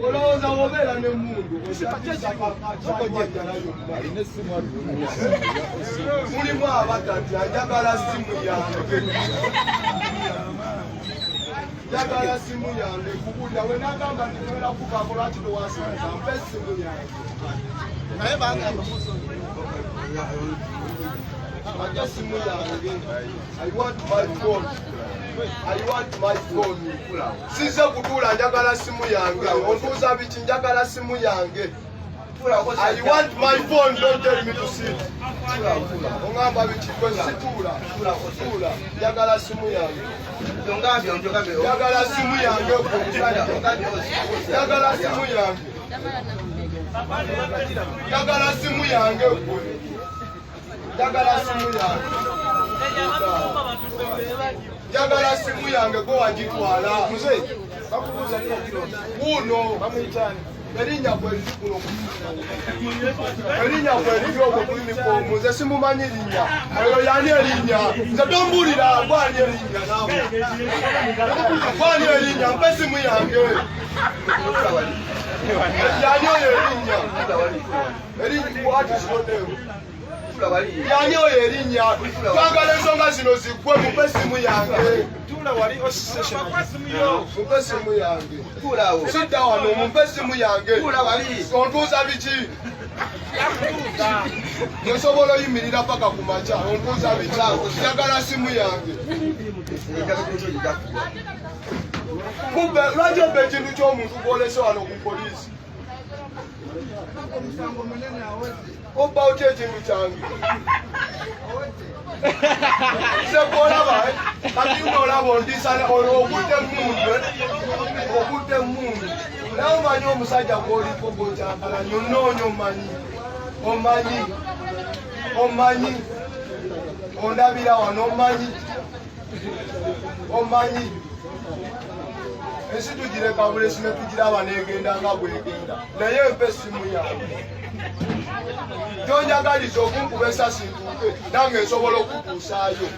Olowooza obeera n'emmundu mulimu abatati njagala simu yange njagala simu yange kubulya we nagamba ntiwera kukako lwaki towasomesa mpe simu yange naye bagamba ate simu yange I want my phone. I want my phone. Size kutuula njagala simu yange. Ontuuza biki njagala simu yange. I want my phone, don't tell me to sit. Ongamba biki kwe situula. Tuula. Njagala simu yange. Njagala simu yange. Njagala simu yange. Njagala simu yange. Njagala simu yange. Njagala simu yange go wagitwala. Muze bakubuza kuno bamuyitani erinnya bweliri kuno erinnya bweliri okwo ku uniform nze simumanyi linnya oyo yani erinnya nze tombulira gwani erinnya nawe gwani erinnya mpe simu yange yani oyo erinnya yani oyo erinnya twagala ensonga zino ziggwe mupe simu yange mupe simu yange sidda wano mumpe simu yange ontuuza biki nsobola oyimirira paka ku makya ontuuza biki njagala simu yange lwaki oba ekintu ky'omuntu gwolese wano ku poliisi obba otya ekintu kyange sekolaba kati ng'olaba ondisana okudde emmundu naye omanyi omusajja gw'oliko gw'okyagala nyonnoonya omanyi ondabira wano omanyi ensi tugireka bulesi ne tugiraba n'egenda nga bwegenda naye mpe simu yange gyonjagaliza okunkuba esasi ntuuke nange nsobola okutuusaayo.